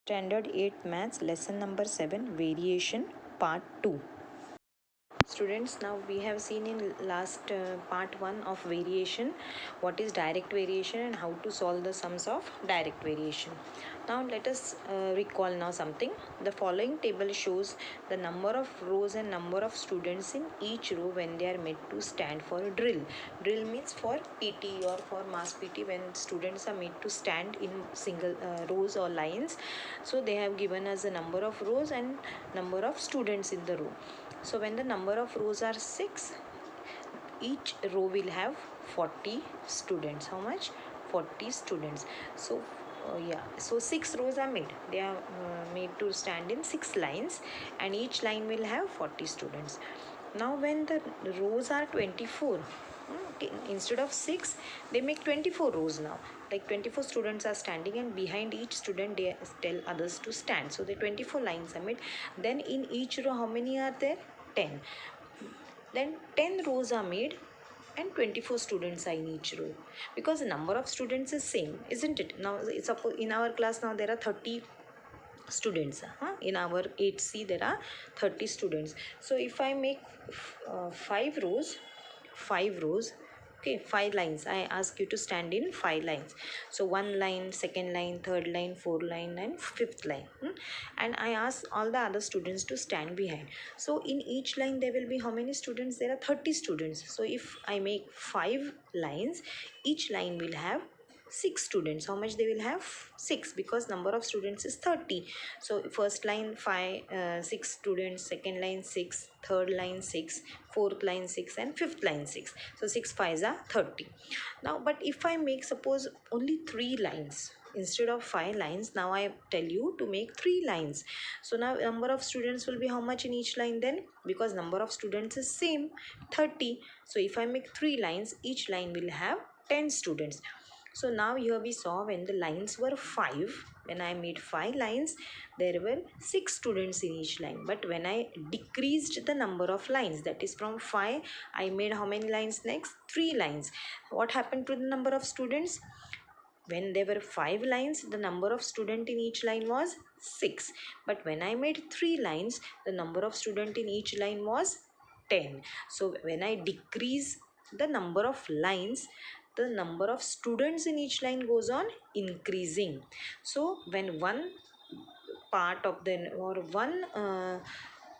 Standard 8 Maths Lesson number 7 Variation Part 2. Students, now we have seen in last part 1 of variation what is direct variation and how to solve the sums of direct variation. Now let us recall now something. The following table shows the number of rows and number of students in each row when they are made to stand for a drill. Drill means for PT or for mass PT, when students are made to stand in single rows or lines. So they have given us the number of rows and number of students in the row. So when the number of rows are 6, each row will have 40 students. How much? 40 students. So so 6 rows are made. They are made to stand in 6 lines, and each line will have 40 students. Now when the rows are 24, okay, instead of 6 they make 24 rows now. Like 24 students are standing, and behind each student they tell others to stand. So the 24 lines are made. Then in each row how many are there? 10. Then 10 rows are made and 24 students are in each row, because the number of students is same, isn't it? Now suppose in our class now there are 30 students. In our 8C there are 30 students. So if I make 5 rows, okay, 5 lines, I ask you to stand in 5 lines. So one line, second line, third line, fourth line and fifth line. And I ask all the other students to stand behind. So in each line there will be how many students? There are 30 students. So if I make 5 lines, each line will have 6 students. How much they will have? 6, because number of students is 30. So first line 6 students, second line 6, third line 6, fourth line 6 and fifth line 6. So 6 5s are 30. Now but if I make suppose only 3 lines instead of 5 lines, now I tell you to make 3 lines. So now number of students will be how much in each line then? Because number of students is same, 30. So if I make 3 lines, each line will have 10 students. So now here we saw when the lines were 5, when I made 5 lines, there were 6 students in each line. But when I decreased the number of lines, that is from 5, I made how many lines next? 3 lines. What happened to the number of students? When there were 5 lines, the number of student in each line was 6. But when I made 3 lines, the number of student in each line was 10. So when I decrease the number of lines, the number of students in each line goes on increasing. So when one part of the or one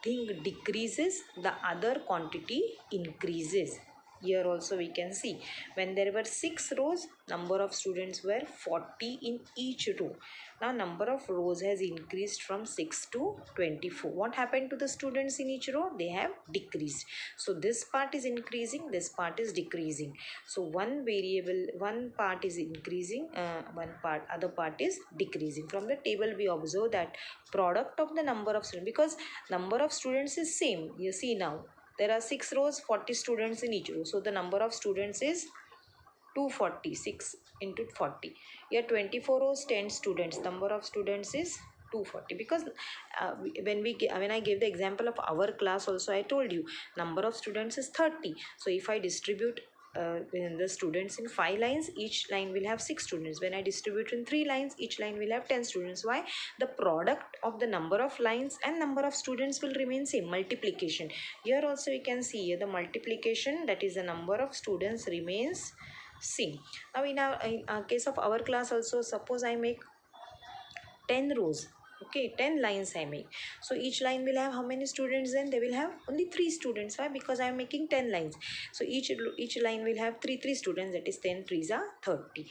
thing decreases, the other quantity increases. Here also we can see when there were 6 rows, number of students were 40 in each row. Now number of rows has increased from 6 to 24. What happened to the students in each row? They have decreased. So this part is increasing, this part is decreasing. So one variable, one part is increasing, other part is decreasing. From the table we observe that product of the number of students, because number of students is same. You see now there are 6 rows, 40 students in each row. So the number of students is 246 into 40. Here 24 rows, 10 students. Number of students is 240, because when I gave the example of our class also, I told you number of students is 30. So if I distribute the students in 5 lines, each line will have 6 students. When I distribute in 3 lines, each line will have 10 students. Why? The product of the number of lines and number of students will remain same, multiplication. Here also we can see the multiplication, that is the number of students remains same. Now in our case of our class also, suppose I make 10 rows, okay, 10 lines I make. So each line will have how many students? Then they will have only 3 students. Why? Because I am making 10 lines. So each line will have 3 students, that is 10 3s are 30.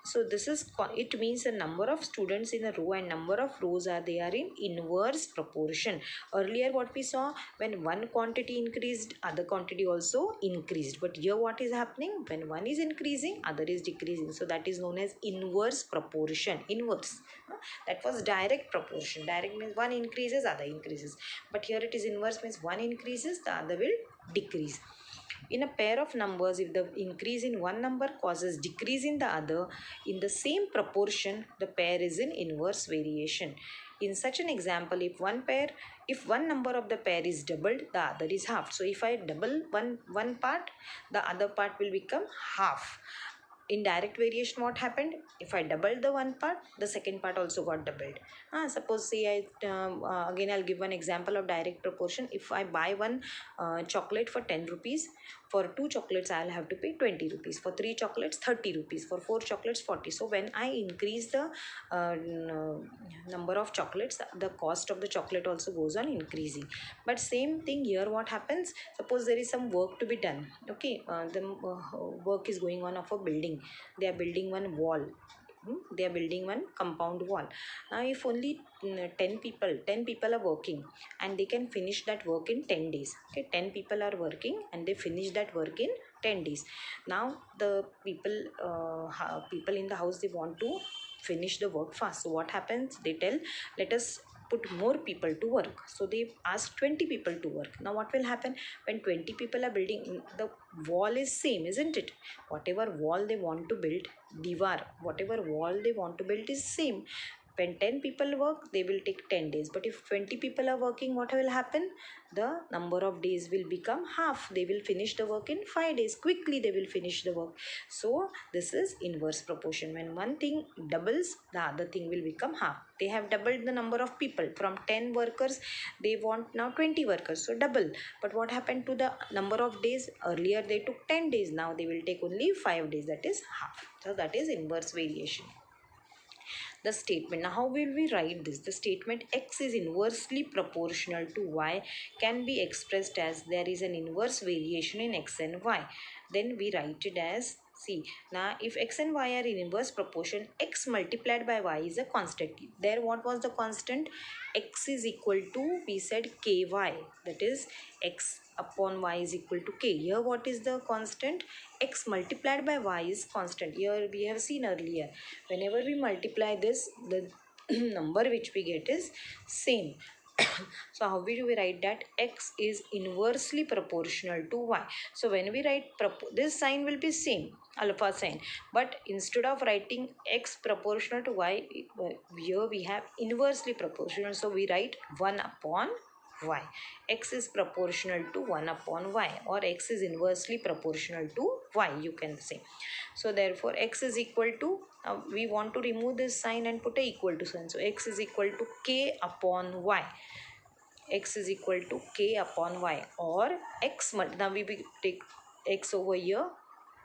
So this is, it means the number of students in a row and number of rows are in inverse proportion. Earlier what we saw, when one quantity increased, other quantity also increased. But here what is happening? When one is increasing, other is decreasing. So that is known as inverse proportion. Inverse. That was direct proportion. Direct means one increases, other increases. But here it is inverse, means one increases, the other will decrease. In a pair of numbers, if the increase in one number causes decrease in the other, in the same proportion, the pair is in inverse variation. In such an example, if one number of the pair is doubled, the other is half. So if I double one part, the other part will become half. in direct variation what happened, if I doubled the one part, the second part also got doubled. Suppose say again I'll give one example of direct proportion. If I buy one chocolate for 10 rupees, for 2 chocolates I'll have to pay 20 rupees, for 3 chocolates 30 rupees, for 4 chocolates 40. So when I increase the number of chocolates, the cost of the chocolate also goes on increasing. But same thing here, what happens, suppose there is some work to be done. Okay, the work is going on of a building. They are building one wall. They are building one compound wall. Now if only 10 people are working and they can finish that work in 10 days. Okay, 10 people are working and they finish that work in 10 days. Now the people in the house, they want to finish the work fast. So what happens, they tell, let us put more people to work. So they ask 20 people to work. Now what will happen, when 20 people are building, the wall is same, isn't it? Whatever wall they want to build, divar, whatever wall they want to build is same. When 10 people work, they will take 10 days. But if 20 people are working, what will happen, the number of days will become half. They will finish the work in 5 days. Quickly they will finish the work. So this is inverse proportion. When one thing doubles, the other thing will become half. They have doubled the number of people. From 10 workers, they want now 20 workers, so double. But what happened to the number of days? Earlier they took 10 days, now they will take only 5 days, that is half. So that is inverse variation. The statement, now how will we write this? The statement x is inversely proportional to y can be expressed as there is an inverse variation in x and y. Then we write it as, see, now if x and y are in inverse proportion, x multiplied by y is a constant. There what was the constant? X is equal to, we said ky, that is x upon y is equal to k. Here what is the constant? X multiplied by y is constant. Here we have seen earlier, whenever we multiply this, the number which we get is same. So how do we write that? X is inversely proportional to y. So when we write this sign will be same, alpha sign, but instead of writing x proportional to y, here we have inversely proportional. So we write 1 upon y. X is proportional to 1 upon y, or x is inversely proportional to y, you can say. So therefore x is equal to, we want to remove this sign and put a equal to sign. So x is equal to k upon y. X is equal to k upon y, or x, now we will take x over here.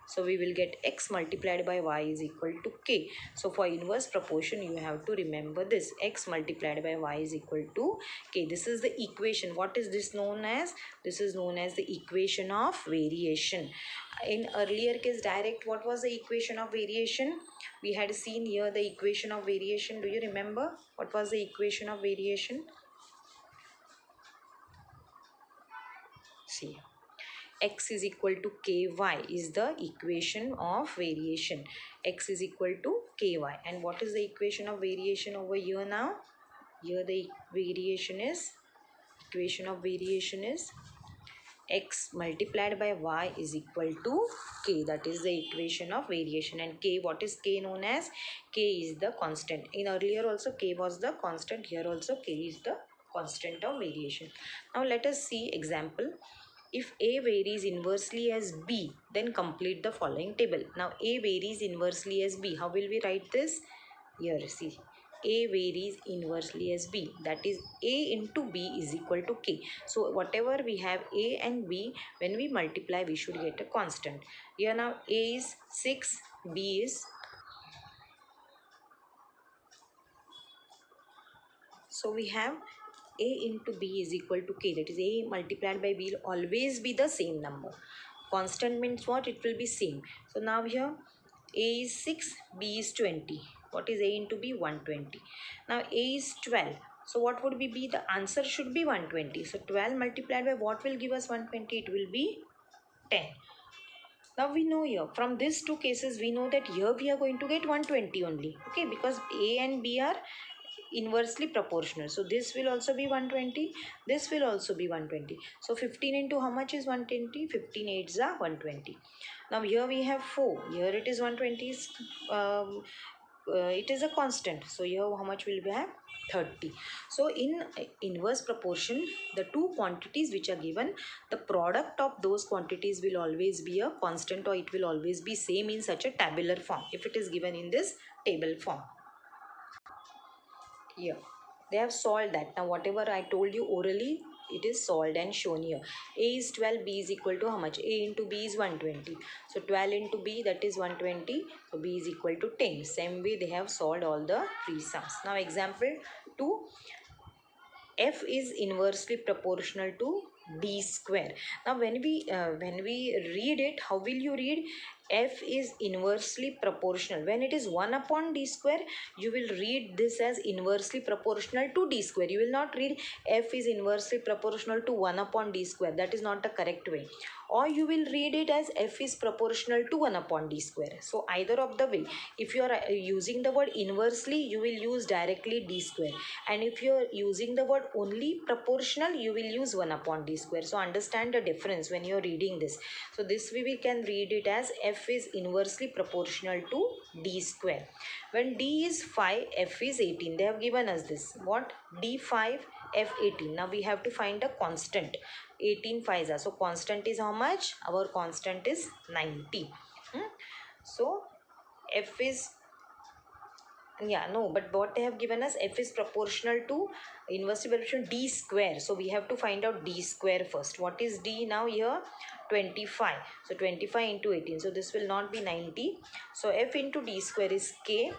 So we will get x multiplied by y is equal to k. So for inverse proportion, you have to remember this, x multiplied by y is equal to k. This is the equation. What is this known as? This is known as the equation of variation. In earlier case direct, what was the equation of variation? We had seen here the equation of variation. Do you remember what was the equation of variation? See, x is equal to ky is the equation of variation. X is equal to ky. And what is the equation of variation over here now? Here the equation of variation is x multiplied by y is equal to k. That is the equation of variation. And k, what is k known as? K is the constant. In earlier also k was the constant. Here also k is the constant of variation. Now let us see example. If A varies inversely as B, then complete the following table. Now A varies inversely as B. How will we write this? Here, see. A varies inversely as B. That is A into B is equal to K. So whatever we have A and B, when we multiply, we should get a constant. Here now A is 6, B is, so we have A into B is equal to K. That is A multiplied by B will always be the same number. Constant means what? It will be same. So now here A is 6, B is 20. What is A into B? 120. Now A is 12. So what would be B? The answer should be 120. So 12 multiplied by what will give us 120? It will be 10. Now we know here, from these two cases, we know that here we are going to get 120 only. Okay, because A and B are inversely proportional. So this will also be 120. This will also be 120. So 15 into how much is 120? 15 8s are 120. Now here we have 4. Here it is 120. it is a constant. So here how much will we have? 30. So in inverse proportion, the two quantities which are given, the product of those quantities will always be a constant, or it will always be same in such a tabular form if it is given in this table form. Here they have solved that. Now whatever I told you orally, it is solved and shown here. A is 12, B is equal to how much? A into B is 120. So 12 into B, that is 120. So B is equal to 10. Same way they have solved all the three sums. Now example 2. F is inversely proportional to D square. Now when we read it, how will you read? F is inversely proportional. When it is 1 upon D square, you will read this as inversely proportional to D square. You will not read F is inversely proportional to 1 upon D square. That is not the correct way. Or you will read it as F is proportional to 1 upon D square. So either of the way, if you are using the word inversely, you will use directly D square. And if you are using the word only proportional, you will use 1 upon D square. So understand the difference when you are reading this. So this way we can read it as F is inversely proportional to D square. When D is 5, F is 18. They have given us this. What? D5, F18. Now we have to find a constant. 18 5s are. So constant is how much? Our constant is 90. So F is, yeah, no, but what they have given us, F is proportional to inversely proportional D square. So we have to find out D square first. What is D now here? 25. So 25 into 18. So this will not be 90. So F into D square is K.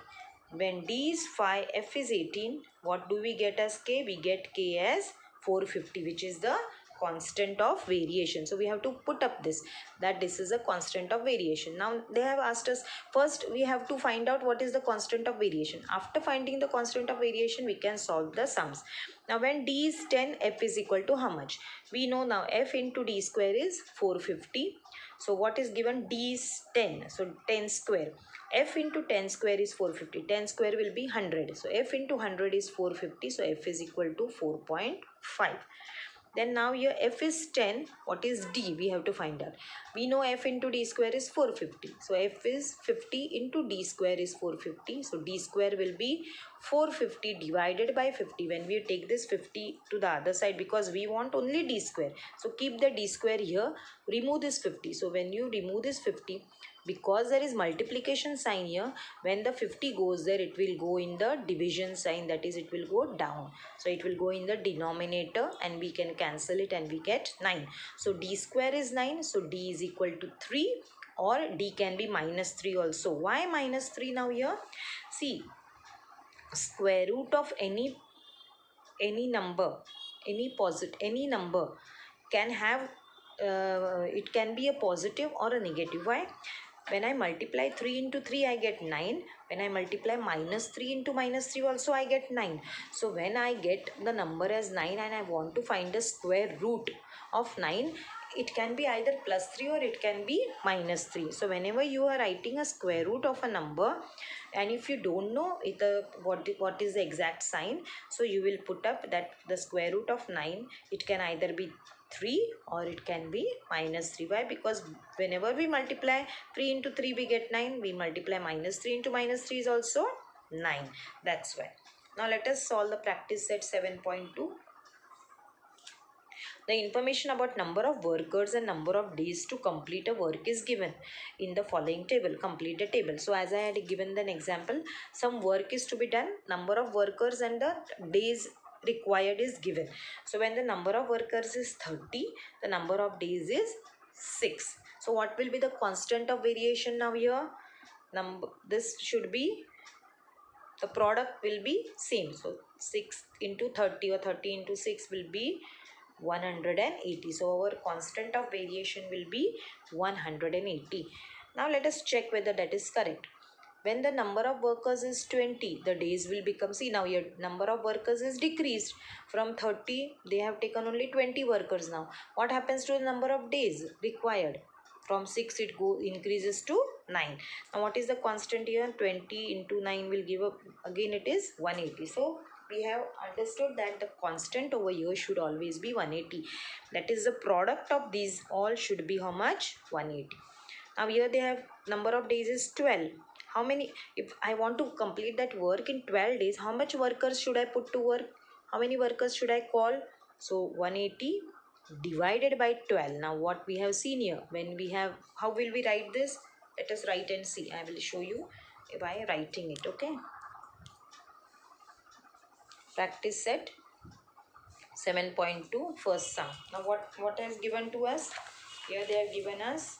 When D is 5, F is 18. What do we get as K? We get K as 450, which is the constant of variation. So we have to put up this, that this is a constant of variation. Now they have asked us, first we have to find out what is the constant of variation. After finding the constant of variation, we can solve the sums. Now when D is 10, F is equal to how much? We know now F into D square is 450. So what is given? D is 10. So 10 square. F into 10 square is 450. 10 square will be 100. So F into 100 is 450. So F is equal to 4.5. Then now here F is 10. What is D? We have to find out. We know F into D square is 450. So F is 50 into D square is 450. So D square will be 450 divided by 50. When we take this 50 to the other side, because we want only D square. So keep the D square here. Remove this 50. So when you remove this 50, because there is multiplication sign here, when the 50 goes there, it will go in the division sign, that is it will go down. So it will go in the denominator and we can cancel it and we get 9. So D square is 9. So D is equal to 3, or D can be minus 3 also. Why minus 3 now here? See, square root of any number, any number can have, it can be a positive or a negative. Why? When I multiply 3 into 3, I get 9. When I multiply minus 3 into minus 3 also, I get 9. So when I get the number as 9 and I want to find the square root of 9, it can be either plus 3 or it can be minus 3. So whenever you are writing a square root of a number, and if you don't know it, what is the exact sign, so you will put up that the square root of 9, it can either be 3 or it can be minus 3. Why? Because whenever we multiply 3 into 3, we get 9. We multiply minus 3 into minus 3 is also 9. That's why. Now let us solve the practice set 7.2. The information about number of workers and number of days to complete a work is given in the following table. Complete the table. So as I had given an example, some work is to be done, number of workers and the days required is given. So when the number of workers is 30, the number of days is 6. So what will be the constant of variation now here? This should be, the product will be same. So 6 into 30 or 30 into 6 will be 180. So our constant of variation will be 180. Now let us check whether that is correct. When the number of workers is 20, the days will become, see now your number of workers is decreased. From 30, they have taken only 20 workers now. What happens to the number of days required? From 6 it increases to 9. Now what is the constant here? 20 into 9 will give up, again it is 180. So we have understood that the constant over here should always be 180. That is the product of these all should be how much? 180. Now here they have number of days is 12. How many, if I want to complete that work in 12 days, how much workers should I put to work? How many workers should I call? So 180 divided by 12. Now what we have seen here, when we have, how will we write this? Let us write and see. I will show you by writing it. Okay, practice set 7.2 first sum. Now what has given to us here? They have given us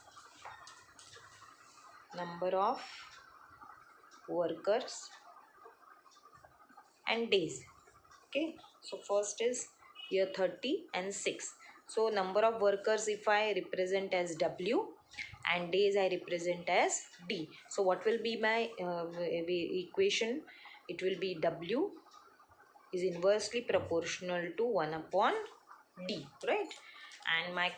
number of workers and days. Okay, so first is here 30 and 6. So number of workers, if I represent as W, and days I represent as D. So what will be my equation? It will be W is inversely proportional to 1 upon D, right? And my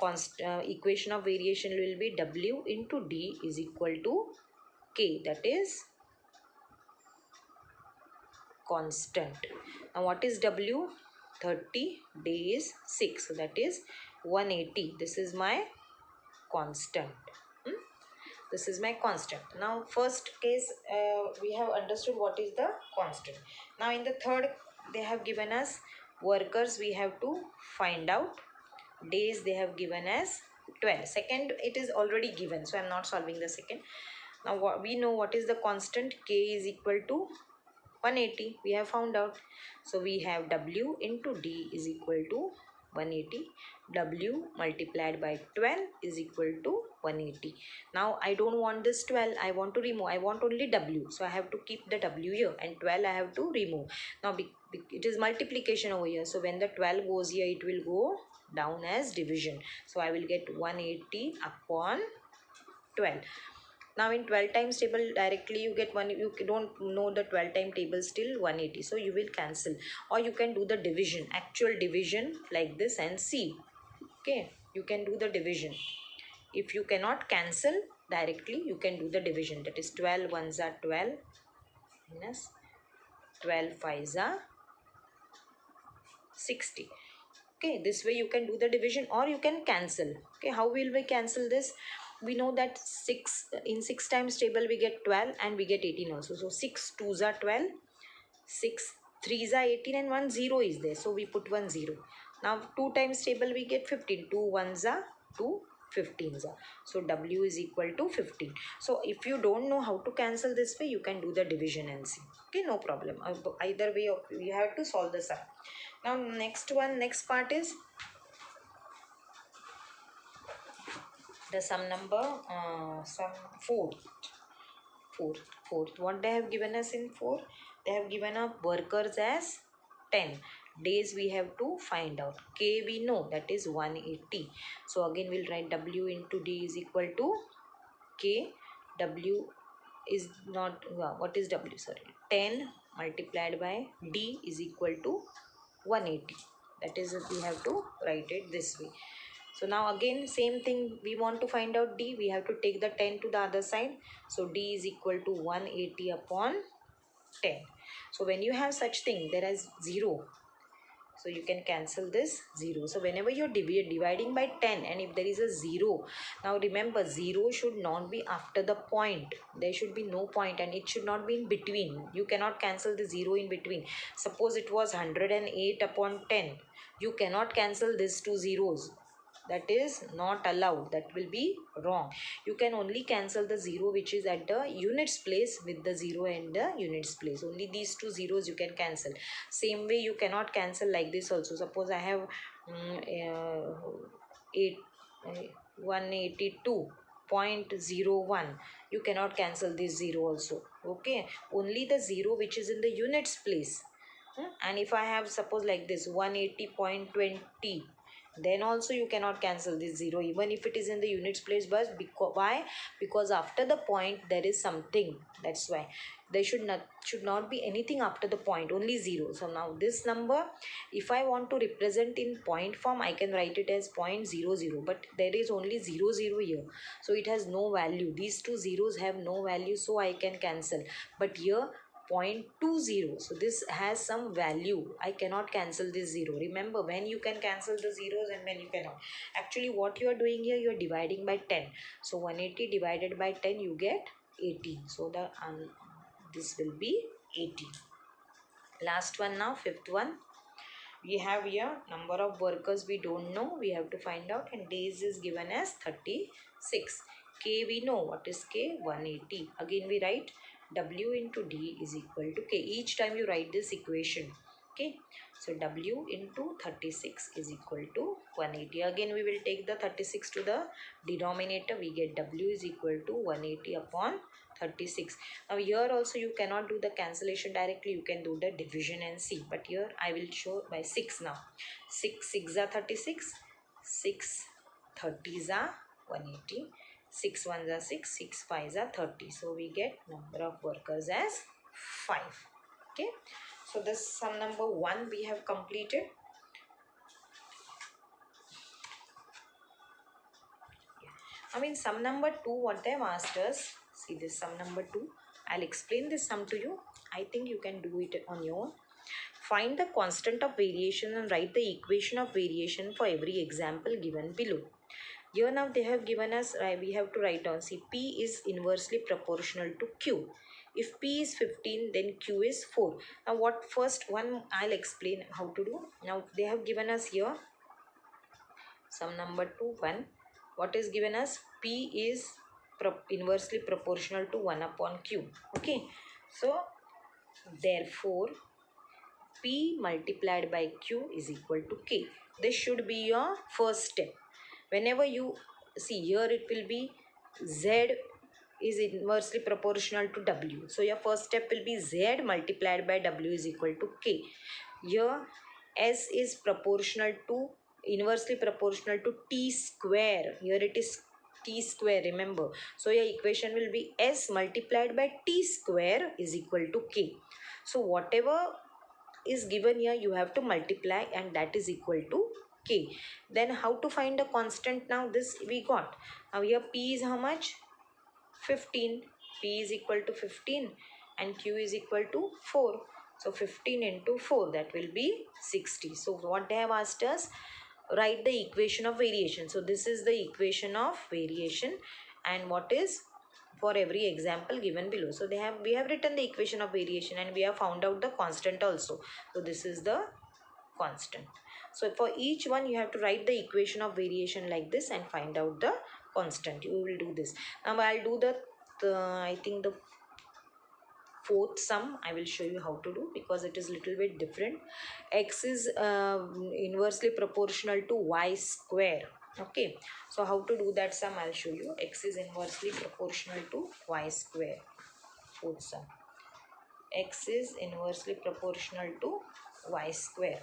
equation of variation will be W into D is equal to K, that is constant. Now what is W? 30, days 6, so that is 180. This is my constant. This is my constant. Now first case, we have understood what is the constant. Now in the third, they have given us workers, we have to find out. Days they have given as 12. Second, it is already given, so I am not solving the second. Now what we know, what is the constant? K is equal to 180, we have found out. So we have W into D is equal to 180. W multiplied by 12 is equal to 180. Now I don't want this 12, I want to remove, I want only W, so I have to keep the W here, and 12 I have to remove. Now it is multiplication over here, so when the 12 goes here, it will go down as division. So I will get 180 upon 12. Now in 12 times table, directly you get one, you don't know the 12 time table, still 180, so you will cancel, or you can do the division, actual division like this and see. Okay, you can do the division. If you cannot cancel directly, you can do the division, that is 12 ones are 12 minus 12 fives are 60. Okay, this way you can do the division, or you can cancel. Okay, how will we cancel this? We know that 6 in 6 times table we get 12 and we get 18 also. So 6 2s are 12, 6 3s are 18, and 1 0 is there, so we put 1 0. Now 2 times table we get 15, 2 1s are 2, 15s are, so W is equal to 15. So if you don't know how to cancel this way, you can do the division and see. Okay, no problem. Either way you have to solve the sum. Now next part is the sum number, sum fourth. What they have given us in 4? They have given up workers as 10. Days we have to find out. K we know, that is 180. So again we'll write W into D is equal to K. W is not, what is W? Sorry, 10 multiplied by D is equal to 180. That is, we have to write it this way. So now again same thing, we want to find out D, we have to take the 10 to the other side. So D is equal to 180 upon 10. So when you have such thing, there is 0, so you can cancel this 0. So whenever you're dividing by 10 and if there is a 0, now remember 0 should not be after the point. There should be no point, and it should not be in between. You cannot cancel the 0 in between. Suppose it was 108 upon 10. You cannot cancel these two zeros. That is not allowed. That will be wrong. You can only cancel the 0 which is at the units place with the 0 and the units place. Only these two zeros you can cancel. Same way you cannot cancel like this also. Suppose I have 182.01. You cannot cancel this 0 also. Okay, only the 0 which is in the units place. And if I have, suppose like this, 180.20, then also you cannot cancel this 0 even if it is in the units place. But why? Because after the point there is something. That's why there should not be anything after the point, only 0. So now this number, if I want to represent in point form, I can write it as 0.00, but there is only 00 here, so it has no value. These two zeros have no value, so I can cancel. But here 0.20, so this has some value. I cannot cancel this 0. Remember, when you can cancel the zeros and when you cannot. Actually what you are doing here, you are dividing by 10. So 180 divided by 10, you get 18. So this will be 18. Last one now, fifth one. We have here number of workers we don't know, we have to find out, and days is given as 36. K we know, what is K? 180. Again we write W into D is equal to K. Each time you write this equation. Okay, so W into 36 is equal to 180. Again we will take the 36 to the denominator. We get W is equal to 180 upon 36. Now here also you cannot do the cancellation directly, you can do the division and see, but here I will show by 6 now. 6 6 are 36, 6 30s are 180, 6 1s are 6, 6 5s are 30. So we get number of workers as 5. Okay, so this sum number 1 we have completed. Sum number 2, what they have asked us, see this sum number 2. I'll explain this sum to you. I think you can do it on your own. Find the constant of variation and write the equation of variation for every example given below. Here now they have given us, we have to write down, see P is inversely proportional to Q. If P is 15, then Q is 4. Now what first one I'll explain how to do. Now they have given us here sum number 2, 1. What is given us? P is inversely proportional to 1 upon Q. Okay, so therefore P multiplied by Q is equal to K. This should be your first step. Whenever you see here, it will be Z is inversely proportional to W. So your first step will be Z multiplied by W is equal to K. Here S is proportional to, inversely proportional to T square. Here it is T square, remember. So your equation will be S multiplied by T square is equal to K. So whatever is given here, you have to multiply, and that is equal to K. Then how to find a constant? Now this we got. Now here P is how much? 15. P is equal to 15 and Q is equal to 4. So 15 into 4, that will be 60. So what they have asked us, write the equation of variation. So this is the equation of variation, and what is for every example given below. So we have written the equation of variation, and we have found out the constant also. So this is the constant. So for each one you have to write the equation of variation like this and find out the constant. You will do this. Now I'll do the I think the fourth sum. I will show you how to do, because it is little bit different. X is inversely proportional to y square. Okay, so how to do that sum I'll show you. X is inversely proportional to y square. Fourth sum. X is inversely proportional to y square.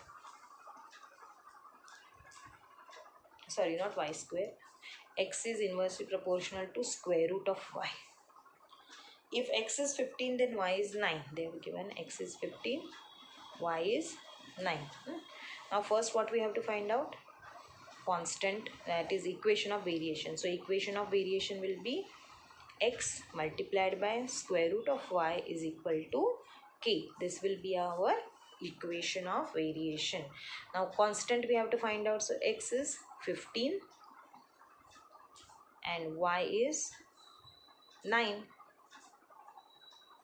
Sorry, not y square. X is inversely proportional to square root of y. If x is 15, then y is 9. They have given x is 15, y is 9. Now first what we have to find out? Constant, that is equation of variation. So equation of variation will be x multiplied by square root of y is equal to k. This will be our equation of variation. Now constant we have to find out. So x is 15 and y is 9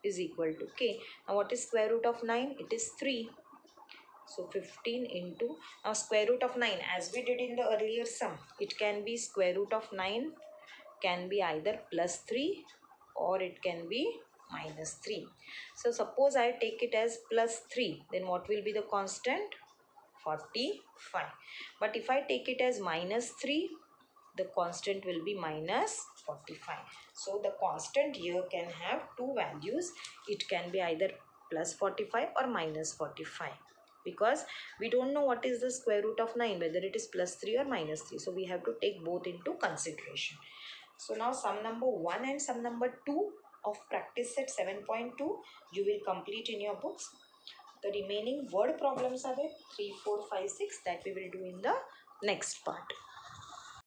is equal to k. Now what is square root of 9? It is 3. So 15 into, now square root of 9, as we did in the earlier sum, it can be square root of 9, can be either plus 3 or it can be minus 3. So suppose I take it as plus 3, then what will be the constant? 45. But if I take it as minus 3, the constant will be minus 45. So the constant here can have two values. It can be either plus 45 or minus 45, because we don't know what is the square root of 9, whether it is plus 3 or minus 3. So we have to take both into consideration. So now sum number 1 and sum number 2 of practice set 7.2 you will complete in your books. The remaining word problems are there 3, 4, 5, 6 that we will do in the next part.